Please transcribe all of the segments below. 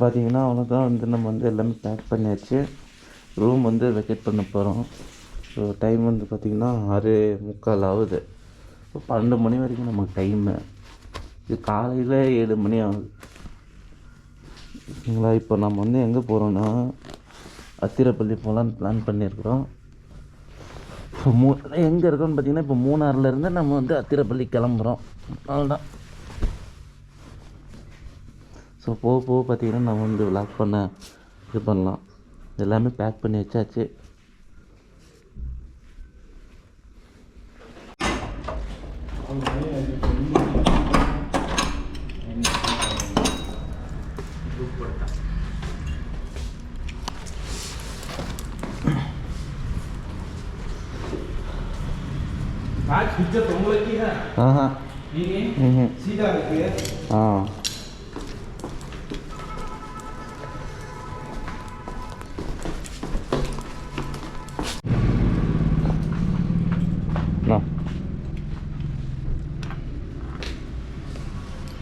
பார்த்தீங்கன்னா அவ்வளோதான் வந்து நம்ம வந்து எல்லாமே பேக் பண்ணியாச்சு. ரூம் வந்து வெக்கேட் பண்ண போகிறோம். ஸோ டைம் வந்து பார்த்திங்கன்னா 6:45 ஆகுது. இப்போ 12 மணி வரைக்கும் நமக்கு டைமு. இது காலையில் 7 மணி ஆகுது. ஓகேங்களா? இப்போ நம்ம வந்து எங்கே போகிறோன்னா அத்திரப்பள்ளி போகலான்னு பிளான் பண்ணியிருக்கிறோம். ஸோ எங்கே இருக்கோன்னு பார்த்தீங்கன்னா இப்போ மூணாறுலேருந்து நம்ம வந்து அத்திரப்பள்ளி கிளம்புறோம். அவ்வளோதான். ஸோ போக பார்த்தீங்கன்னா நம்ம வந்து விளாக் பண்ண இது பண்ணலாம். எல்லாமே பேக் பண்ணி வச்சாச்சு.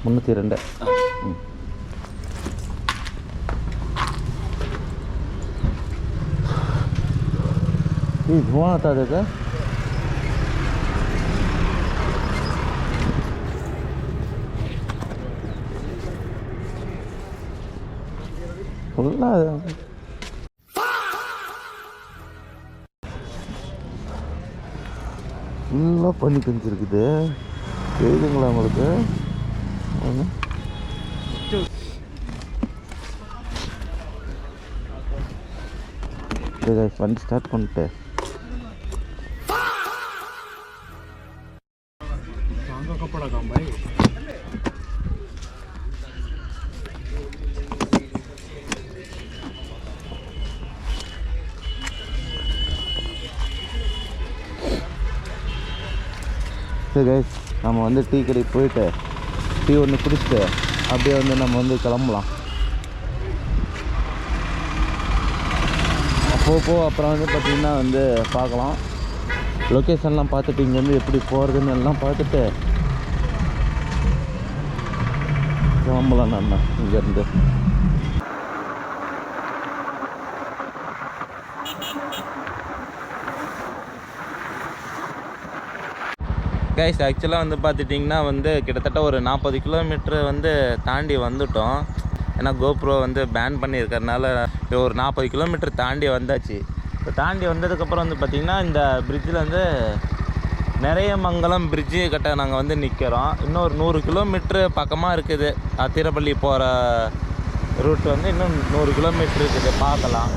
முந்நூற்றி 2. धुआं आता है क्या? ஃபுல்லாக பண்ணி தெரிஞ்சிருக்குது. தெரியுதுங்களா உங்களுக்கு? வண்டி ஸ்டார்ட் பண்ணிட்டு சரி கைஸ், நம்ம வந்து டீ கடைக்கு போயிட்டு டீ ஒன்று குடிச்சிட்டு அப்படியே வந்து நம்ம வந்து கிளம்பலாம். அப்புறம் வந்து பார்த்திங்கன்னா வந்து பார்க்கலாம். லொக்கேஷன்லாம் பார்த்துட்டு இங்கேருந்து எப்படி போகிறதுன்னு எல்லாம் பார்த்துட்டு கிளம்பலாம் நம்ம இங்கேருந்து. கைஸ், ஆக்சுவலாக வந்து பார்த்துட்டிங்கன்னா வந்து கிட்டத்தட்ட ஒரு 40 கிலோமீட்ரு வந்து தாண்டி வந்துட்டோம். ஏன்னா கோப்ரோ வந்து பேன் பண்ணியிருக்கறனால ஒரு 40 கிலோமீட்டர் தாண்டி வந்தாச்சு. இப்போ தாண்டி வந்ததுக்கப்புறம் வந்து பார்த்திங்கன்னா இந்த பிரிட்ஜில் வந்து நிறைய மங்கலம் பிரிட்ஜு கிட்ட நாங்கள் வந்து நிற்கிறோம். இன்னும் ஒரு 100 கிலோமீட்ரு பக்கமாக இருக்குது. அத்திரப்பள்ளி போகிற ரூட் வந்து இன்னும் 100 கிலோமீட்ரு இருக்குது. பார்க்கலாம்.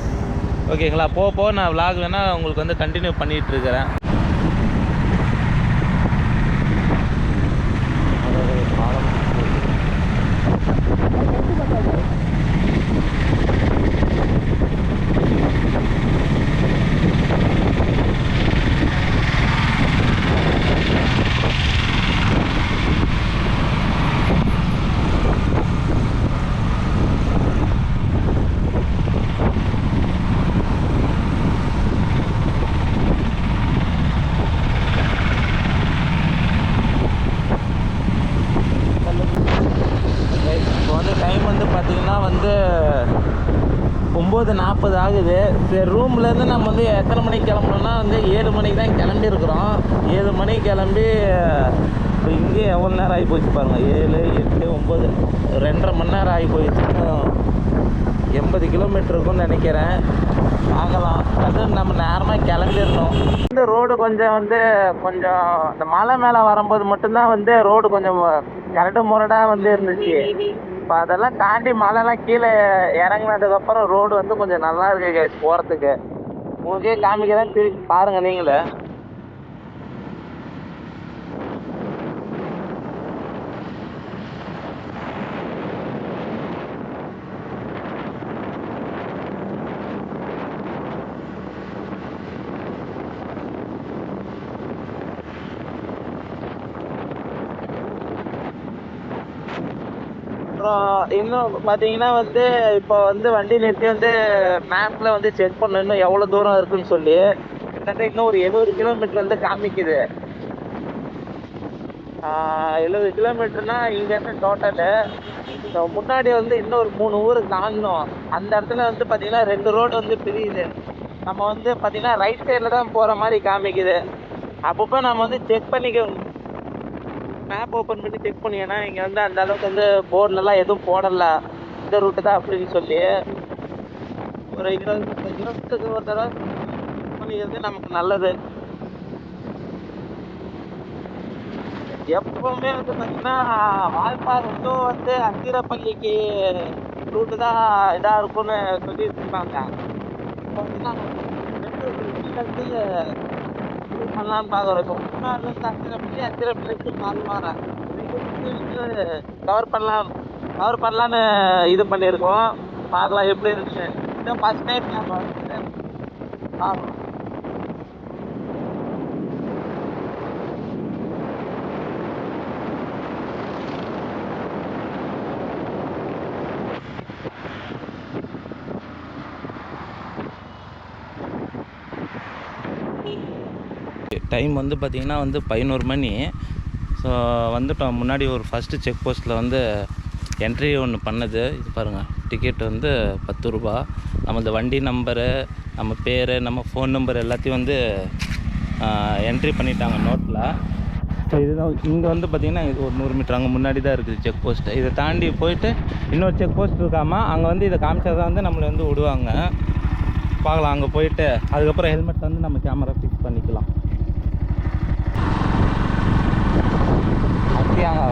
ஓகேங்களா? போக நான் விலாக் வேணால் உங்களுக்கு வந்து கண்டினியூ பண்ணிகிட்ருக்கிறேன். வந்து 9:40 ஆகுது. சரி, ரூம்லேருந்து நம்ம வந்து எத்தனை மணிக்கு கிளம்பணுன்னா வந்து 7 மணிக்கு தான் கிளம்பியிருக்கிறோம். 7 மணிக்கு கிளம்பி இப்போ இங்கே எவ்வளோ நேரம் ஆகி போச்சு பாருங்கள். 7, 8, 9, 2.5 மணி நேரம் ஆகி போயிடுச்சு. 80 கிலோமீட்டர் இருக்கும்னு நினைக்கிறேன். ஆகலாம். அது நம்ம நேரமாக கிளம்பிடணும். இந்த ரோடு கொஞ்சம் இந்த மலை மேலே வரும்போது மட்டும்தான் வந்து ரோடு கொஞ்சம் கரடு முரடாக வந்து இருந்துச்சு. இப்போ அதெல்லாம் தாண்டி மலைலாம் கீழே இறங்கினதுக்கப்புறம் ரோடு வந்து கொஞ்சம் நல்லா இருக்கு போகிறதுக்கு. உங்களுக்கே காமிக்கிறேன், திருப்பி பாருங்கள் நீங்களே. அப்புறம் இன்னும் பார்த்தீங்கன்னா வந்து இப்போ வந்து வண்டி நிறுத்தி வந்து மேப்பில் வந்து செக் பண்ணணும் இன்னும் எவ்வளோ தூரம் இருக்குன்னு சொல்லி. கிட்டத்தட்ட இன்னும் ஒரு 70 கிலோமீட்டர் வந்து காமிக்குது. 70 கிலோமீட்டர்னா இங்கேருந்து டோட்டலு. ஸோ முன்னாடி வந்து இன்னொரு 3 ஊருக்கு தாண்டணும். அந்த இடத்துல வந்து பார்த்திங்கன்னா 2 ரோடு வந்து பிரியுது. நம்ம வந்து பார்த்திங்கன்னா ரைட் சைடில் தான் போகிற மாதிரி காமிக்குது. அப்பப்போ நம்ம வந்து செக் பண்ணிக்க, மேப் ஓப்பன் பண்ணி செக் பண்ணிங்கன்னா இங்கே வந்து அந்த அளவுக்கு வந்து போர்ட்லலாம் எதுவும் போடலை இந்த ரூட்டு தான் அப்படின்னு சொல்லி. ஒரு 20 கிலோமீட்டருக்கு ஒரு தடவை பண்ணிக்கிறது நமக்கு நல்லது. எப்பவுமே வந்து பார்த்தீங்கன்னா வால்பாறை டு வந்து அத்திரப்பள்ளிக்கு ரூட்டு தான் இதாக இருக்கும்னு சொல்லிட்டு இருக்காங்க. இப்போ பார்த்தீங்கன்னா வந்து பண்ணலான்னு பார்க்குறோம். இப்போ முன்னாடிலேருந்து அத்திரப்பள்ளி, அத்திரப்பள்ளிக்கு பால்வாறை வந்து கவர் பண்ணலான்னு இது பண்ணியிருக்கோம். பார்க்கலாம் எப்படி இருக்கு. இதான் ஃபஸ்ட் டைம் நாங்கள் வந்து பார்க்குறோம். டைம் வந்து பார்த்திங்கன்னா வந்து 11 மணி. ஸோ வந்துட்டோம். முன்னாடி ஒரு ஃபஸ்ட்டு செக் போஸ்ட்டில் வந்து என்ட்ரி ஒன்று பண்ணது. இது பாருங்கள், டிக்கெட் வந்து 10 ரூபா. நம்ம இந்த வண்டி நம்பரு, நம்ம பேர், நம்ம ஃபோன் நம்பர் எல்லாத்தையும் வந்து என்ட்ரி பண்ணிட்டாங்க நோட்டில். ஸோ இதுதான் இங்கே வந்து பார்த்திங்கன்னா இது ஒரு 100 மீட்டர் அங்கே முன்னாடி தான் இருக்குது செக் போஸ்ட்டு. இதை தாண்டி போயிட்டு இன்னொரு செக் போஸ்ட் இருக்காமல் அங்கே வந்து இதை காமிச்சா தான் வந்து நம்மளை வந்து விடுவாங்க. பார்க்கலாம், அங்கே போயிட்டு அதுக்கப்புறம் ஹெல்மெட் வந்து நம்ம கேமரா ஃபிக்ஸ் பண்ணிக்கலாம். அப்படியாங்க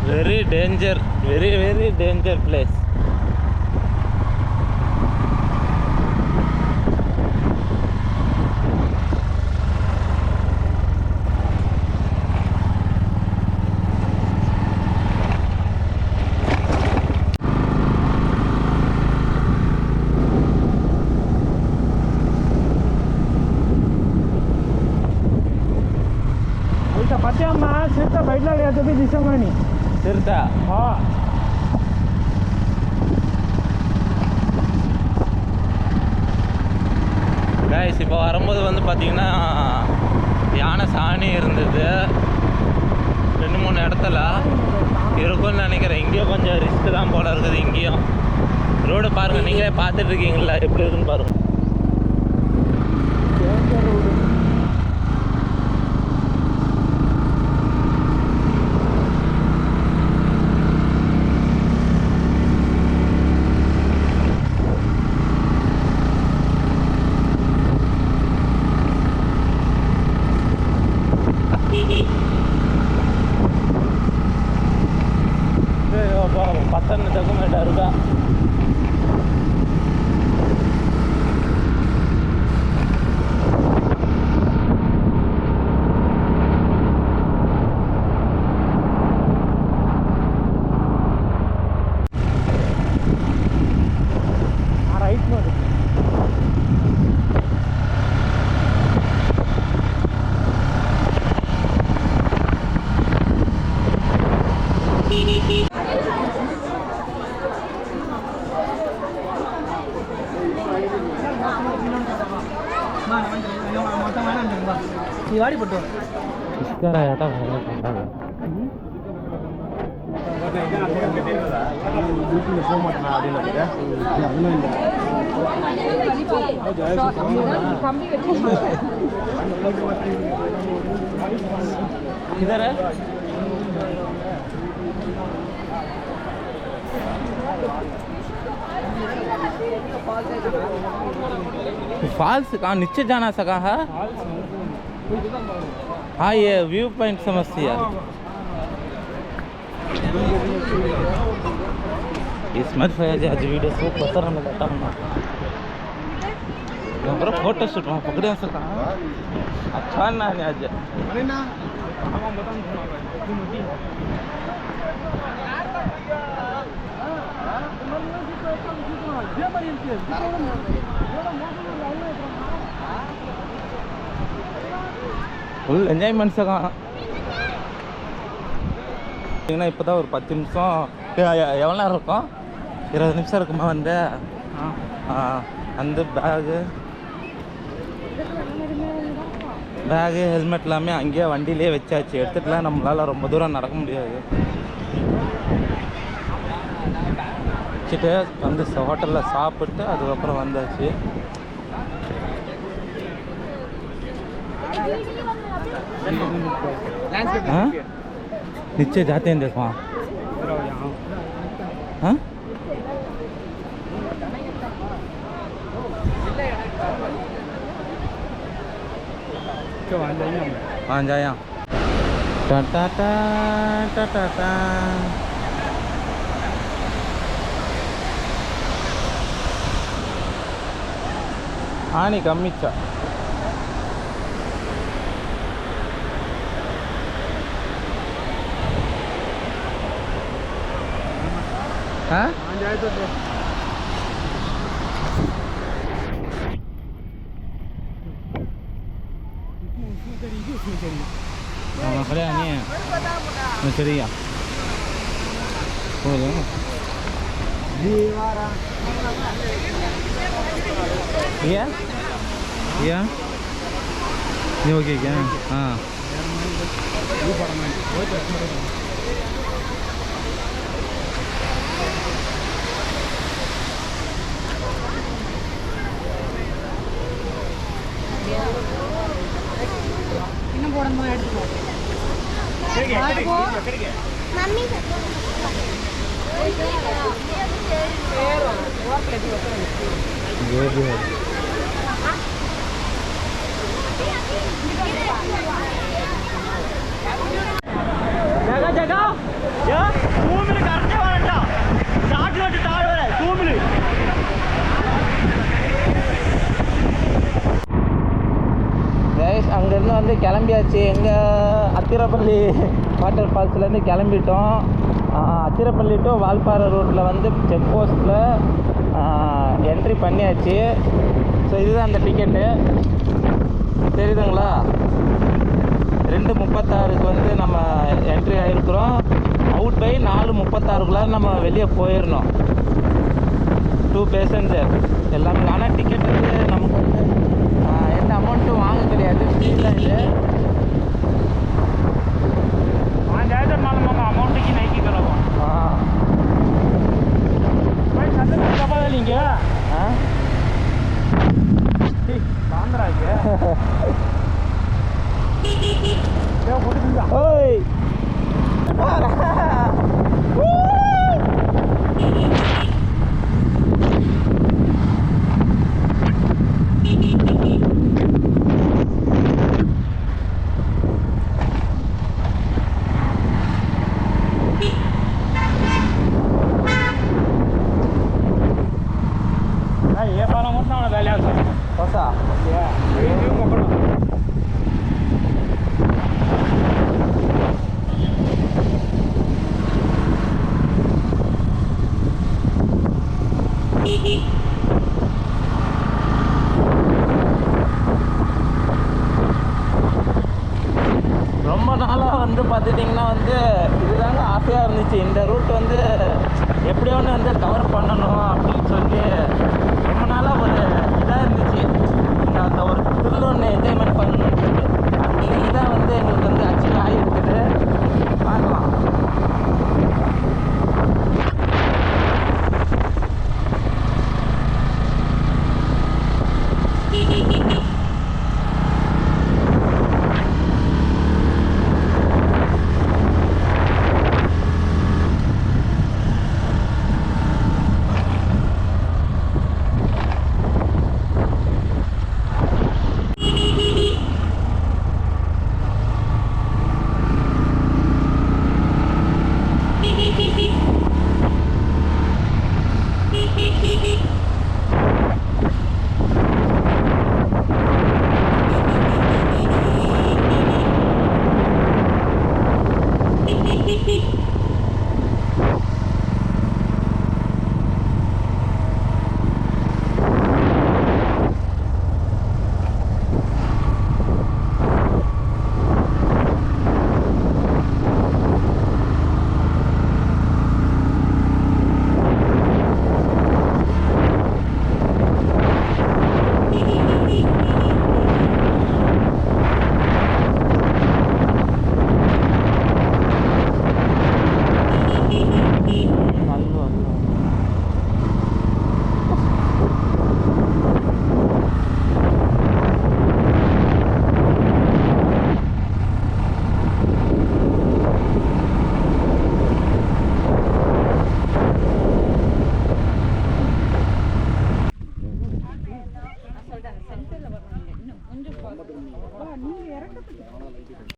very danger place. पत्यामा सिरता बैठला लिया भी दिशा में नहीं சிறுதா. हाँ கைஸ், இப்போ வரும்போது வந்து பார்த்திங்கன்னா யானை சாணி இருந்தது 2-3 இடத்துல இருக்கும்னு நினைக்கிறேன். இங்கேயும் கொஞ்சம் ரிஸ்க்கு தான் போல இருக்குது. இங்கேயும் ரோடு பாருங்கள், நீங்களே பார்த்துட்டு இருக்கீங்களா எப்படி இருக்குன்னு பாருங்கள். பத்தன்னு தகுமேட்டா இருக்கா. நீ வாடி போட்டு போக மாட்டேன் इधर है फॉल्स कहाँ नीचे जाना सका है हाँ ये व्यू पॉइंट समझती है इसमें फैज आज वीडियो सब पता रहने लगा हूँ बड़ा फोटो शूट वहाँ पकड़े सका अच्छा ना है आज ஃபுல் என்ஜாய்மெண்ட் சகம் பார்த்தீங்கன்னா இப்போ தான் ஒரு 10 நிமிஷம் எவ்வளோ நேரம் இருக்கும் 20 நிமிஷம் இருக்குமா வந்து அந்த பேகு ஹெல்மெட் எல்லாமே அங்கேயே வண்டியிலே வச்சாச்சு எடுத்துட்டுலாம் நம்மளால் ரொம்ப தூரம் நடக்க முடியாது வச்சுட்டு வந்து ஹோட்டலில் சாப்பிட்டு அதுக்கப்புறம் வந்தாச்சு नीचे जाते हैं देखो हाँ वहाँ जाए टा टा टा टा टा टा आनी कम्मिच्चा हाँ जाए तो खड़े नहीं है मछलिया ये ओके क्या हाँ இன்னும் போடணும் எடுத்துக்கோ மம்மி जगह जगह या 2 मिनट करने वाला स्टार्ट लो स्टार्ट हो रहा है 2 मिनट கைஸ் அங்கேருந்து வந்து கிளம்பியாச்சு எங்கள் அத்திரப்பள்ளி வாட்டர் ஃபால்ஸ்லேருந்து கிளம்பிட்டோம் அத்திரப்பள்ளி டு வால்பாறை ரோட்டில் வந்து செக் போஸ்ட்டில் என்ட்ரி பண்ணியாச்சு ஸோ இதுதான் அந்த டிக்கெட்டு தெரியுதுங்களா 2:36க்கு வந்து நம்ம என்ட்ரி ஆகிருக்கிறோம் அவுட் பை 4:36க்குள்ளே நம்ம வெளியே போயிடணும் 2 பேசஞ்சர் எல்லாமே ஆனால் டிக்கெட் வந்து நமக்கு வந்து எந்த அமௌண்ட்டும் வாங்க கிடையாது ஃப்ரீலாம் இது वहाँ जाए तो मालूम होगा अमाउंट की नहीं की करो भाई साथ में कब लेंगे हाँ बांध रहा है क्या फोटो खींचा ओए ये वाला मत ना डालिया सर ಹೊಸ ये वीडियो पकड़ो ரொம்ப நாளாக வந்து பார்த்துட்டிங்கன்னா வந்து இதுதாங்க ஆசையாக இருந்துச்சு இந்த ரூட் வந்து எப்படியோ ஒன்று வந்து கவர் பண்ணணும் அப்படின்னு சொல்லி ரொம்ப நாளாக ஒரு இதாக இருந்துச்சு அந்த ஒரு த்ரில் ஒன்று என்ஜாய்மெண்ட் பண்ணணும்னு சொல்லி தேங்க்யூ